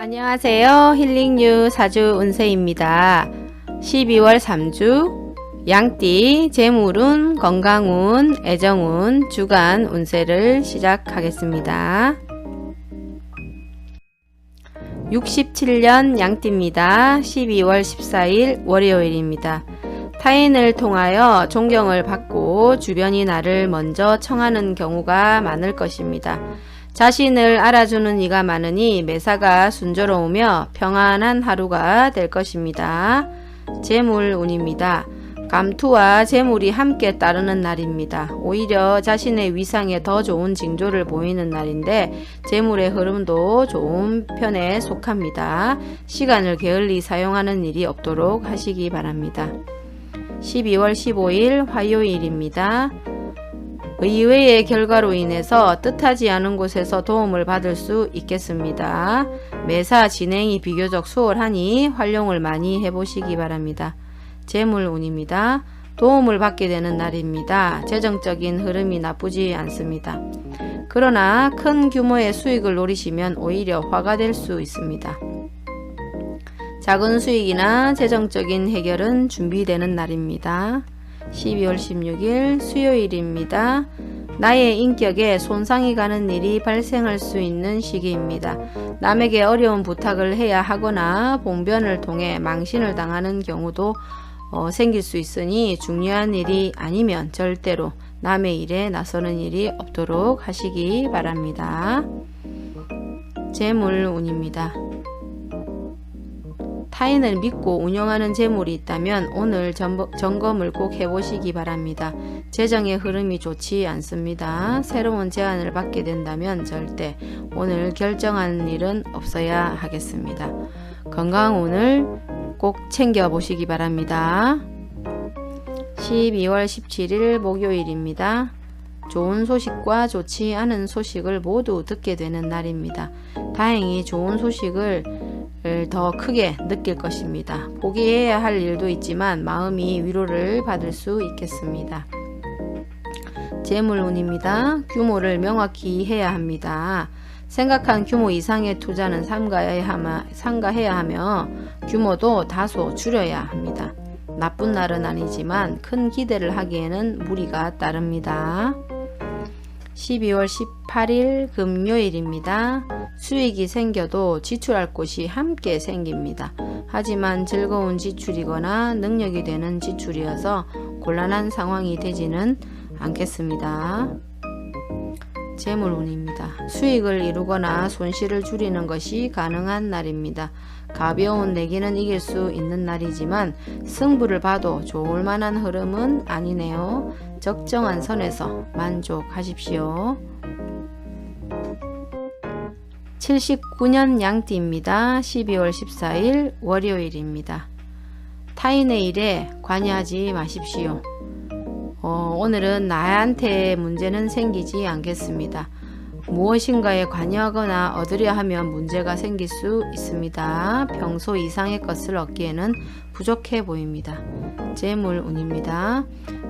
안녕하세요. 힐링유 사주 운세입니다. 12월 3주 양띠 재물운, 건강운, 애정운, 주간 운세를 시작하겠습니다. 67년 양띠입니다. 12월 14일 월요일입니다. 타인을 통하여 존경을 받고 주변이 나를 먼저 청하는 경우가 많을 것입니다. 자신을 알아주는 이가 많으니 매사가 순조로우며 평안한 하루가 될 것입니다. 재물운입니다. 감투와 재물이 함께 따르는 날입니다. 오히려 자신의 위상에 더 좋은 징조를 보이는 날인데 재물의 흐름도 좋은 편에 속합니다. 시간을 게을리 사용하는 일이 없도록 하시기 바랍니다. 12월 15일 화요일입니다. 의외의 결과로 인해서 뜻하지 않은 곳에서 도움을 받을 수 있겠습니다. 매사 진행이 비교적 수월하니 활용을 많이 해보시기 바랍니다. 재물운입니다. 도움을 받게 되는 날입니다. 재정적인 흐름이 나쁘지 않습니다. 그러나 큰 규모의 수익을 노리시면 오히려 화가 될 수 있습니다. 작은 수익이나 재정적인 해결은 준비되는 날입니다. 12월 16일 수요일입니다. 나의 인격에 손상이 가는 일이 발생할 수 있는 시기입니다. 남에게 어려운 부탁을 해야 하거나 봉변을 통해 망신을 당하는 경우도 생길 수 있으니 중요한 일이 아니면 절대로 남의 일에 나서는 일이 없도록 하시기 바랍니다. 재물운입니다. 타인을 믿고 운영하는 재물이 있다면 오늘 점검을 꼭 해보시기 바랍니다. 재정의 흐름이 좋지 않습니다. 새로운 제안을 받게 된다면 절대 오늘 결정하는 일은 없어야 하겠습니다. 건강운을 꼭 챙겨보시기 바랍니다. 12월 17일 목요일입니다. 좋은 소식과 좋지 않은 소식을 모두 듣게 되는 날입니다. 다행히 좋은 소식을 더 크게 느낄 것입니다. 포기해야 할 일도 있지만 마음이 위로를 받을 수 있겠습니다. 재물운입니다. 규모를 명확히 해야 합니다. 생각한 규모 이상의 투자는 삼가해야 하며 규모도 다소 줄여야 합니다. 나쁜 날은 아니지만 큰 기대를 하기에는 무리가 따릅니다. 12월 18일 금요일입니다. 수익이 생겨도 지출할 곳이 함께 생깁니다. 하지만 즐거운 지출이거나 능력이 되는 지출이어서 곤란한 상황이 되지는 않겠습니다. 재물운입니다. 수익을 이루거나 손실을 줄이는 것이 가능한 날입니다. 가벼운 내기는 이길 수 있는 날이지만 승부를 봐도 좋을 만한 흐름은 아니네요. 적정한 선에서 만족하십시오. 79년 양띠입니다. 12월 14일 월요일입니다. 타인의 일에 관여하지 마십시오. 오늘은 나한테 문제는 생기지 않겠습니다. 무엇인가에 관여하거나 얻으려 하면 문제가 생길 수 있습니다. 평소 이상의 것을 얻기에는 부족해 보입니다. 재물운입니다.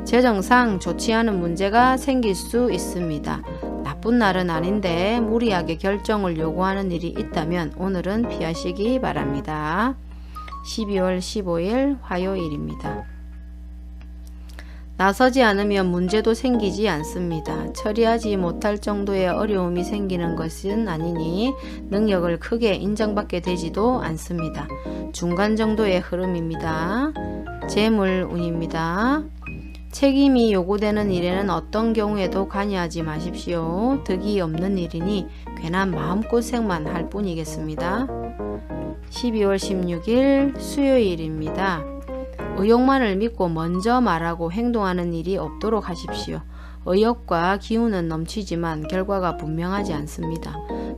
재정상 좋지 않은 문제가 생길 수 있습니다. 나쁜 날은 아닌데 무리하게 결정을 요구하는 일이 있다면 오늘은 피하시기 바랍니다. 12월 15일 화요일입니다. 나서지 않으면 문제도 생기지 않습니다. 처리하지 못할 정도의 어려움이 생기는 것은 아니니 능력을 크게 인정받게 되지도 않습니다. 중간 정도의 흐름입니다. 재물운입니다. 책임이 요구되는 일에는 어떤 경우에도 관여하지 마십시오. 득이 없는 일이니 괜한 마음고생만 할 뿐이겠습니다. 12월 16일 수요일입니다. 의욕만을 믿고 먼저 말하고 행동하는 일이 없도록 하십시오. 의욕과 기운은 넘치지만 결과가 분명하지 않습니다.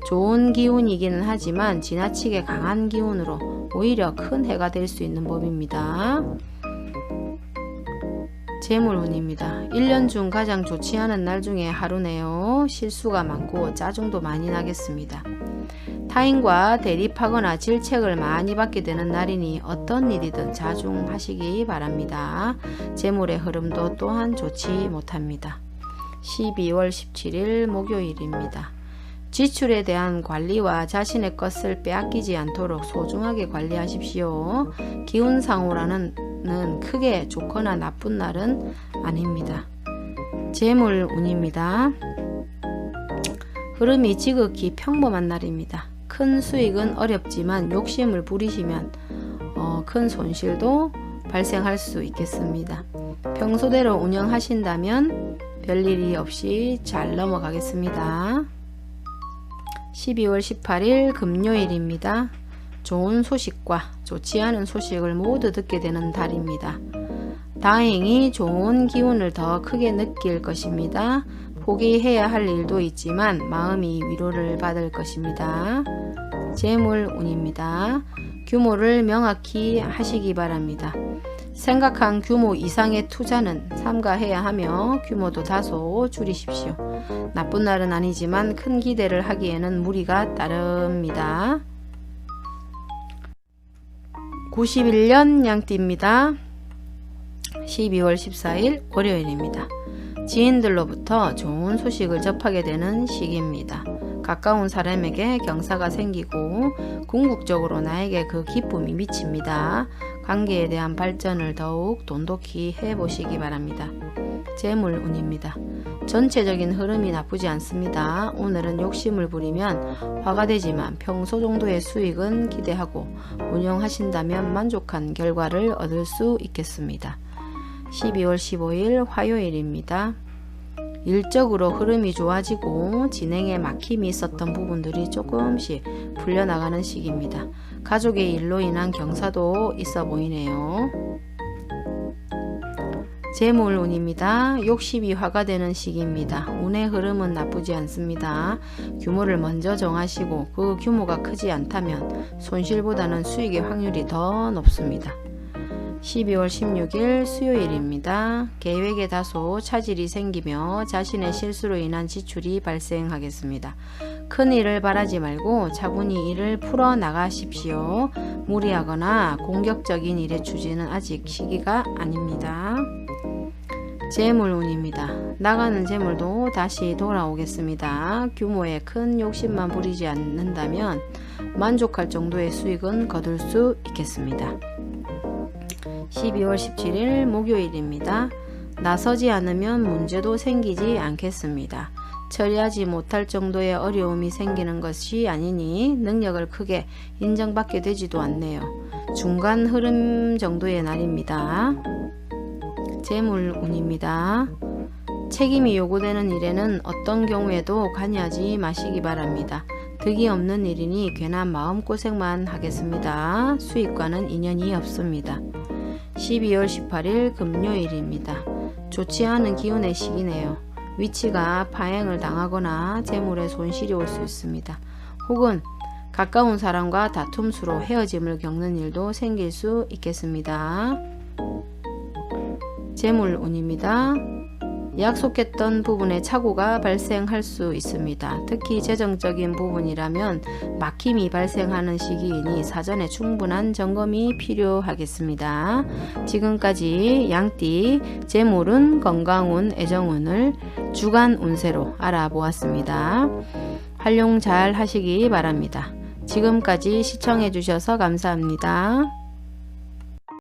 좋은 기운이기는 하지만 지나치게 강한 기운으로 오히려 큰 해가 될 수 있는 법입니다. 재물운입니다. 1년 중 가장 좋지 않은 날 중에 하루네요. 실수가 많고 짜증도 많이 나겠습니다. 타인과 대립하거나 질책을 많이 받게 되는 날이니 어떤 일이든 자중하시기 바랍니다. 재물의 흐름도 또한 좋지 못합니다. 12월 17일 목요일입니다. 지출에 대한 관리와 자신의 것을 빼앗기지 않도록 소중하게 관리하십시오. 기운상으로는 크게 좋거나 나쁜 날은 아닙니다. 재물운입니다. 흐름이 지극히 평범한 날입니다. 큰 수익은 어렵지만 욕심을 부리시면 큰 손실도 발생할 수 있겠습니다. 평소대로 운영하신다면 별일이 없이 잘 넘어가겠습니다. 12월 18일 금요일입니다. 좋은 소식과 좋지 않은 소식을 모두 듣게 되는 달입니다. 다행히 좋은 기운을 더 크게 느낄 것입니다. 포기해야 할 일도 있지만 마음이 위로를 받을 것입니다. 재물운입니다. 규모를 명확히 하시기 바랍니다. 생각한 규모 이상의 투자는 삼가해야 하며 규모도 다소 줄이십시오. 나쁜 날은 아니지만 큰 기대를 하기에는 무리가 따릅니다. 91년 양띠입니다. 12월 14일 월요일입니다. 지인들로부터 좋은 소식을 접하게 되는 시기입니다. 가까운 사람에게 경사가 생기고 궁극적으로 나에게 그 기쁨이 미칩니다. 관계에 대한 발전을 더욱 돈독히 해보시기 바랍니다. 재물운입니다. 전체적인 흐름이 나쁘지 않습니다. 오늘은 욕심을 부리면 화가 되지만 평소 정도의 수익은 기대하고 운영하신다면 만족한 결과를 얻을 수 있겠습니다. 12월 15일 화요일입니다. 일적으로 흐름이 좋아지고 진행에 막힘이 있었던 부분들이 조금씩 풀려나가는 시기입니다. 가족의 일로 인한 경사도 있어 보이네요. 재물운입니다. 욕심이 화가 되는 시기입니다. 운의 흐름은 나쁘지 않습니다. 규모를 먼저 정하시고 그 규모가 크지 않다면 손실보다는 수익의 확률이 더 높습니다. 12월 16일 수요일입니다. 계획에 다소 차질이 생기며 자신의 실수로 인한 지출이 발생하겠습니다. 큰 일을 바라지 말고 차분히 일을 풀어 나가십시오. 무리하거나 공격적인 일의 추진은 아직 시기가 아닙니다. 재물운입니다. 나가는 재물도 다시 돌아오겠습니다. 규모에 큰 욕심만 부리지 않는다면 만족할 정도의 수익은 거둘 수 있겠습니다. 12월 17일 목요일입니다. 나서지 않으면 문제도 생기지 않겠습니다. 처리하지 못할 정도의 어려움이 생기는 것이 아니니 능력을 크게 인정받게 되지도 않네요. 중간 흐름 정도의 날입니다. 재물운입니다. 책임이 요구되는 일에는 어떤 경우에도 관여하지 마시기 바랍니다. 득이 없는 일이니 괜한 마음고생만 하겠습니다. 수익과는 인연이 없습니다. 12월 18일 금요일입니다. 좋지 않은 기운의 시기네요. 위치가 파행을 당하거나 재물에 손실이 올 수 있습니다. 혹은 가까운 사람과 다툼수로 헤어짐을 겪는 일도 생길 수 있겠습니다. 재물운입니다. 약속했던 부분에 착오가 발생할 수 있습니다. 특히 재정적인 부분이라면 막힘이 발생하는 시기이니 사전에 충분한 점검이 필요하겠습니다. 지금까지 양띠 재물운, 건강운, 애정운을 주간 운세로 알아보았습니다. 활용 잘 하시기 바랍니다. 지금까지 시청해 주셔서 감사합니다.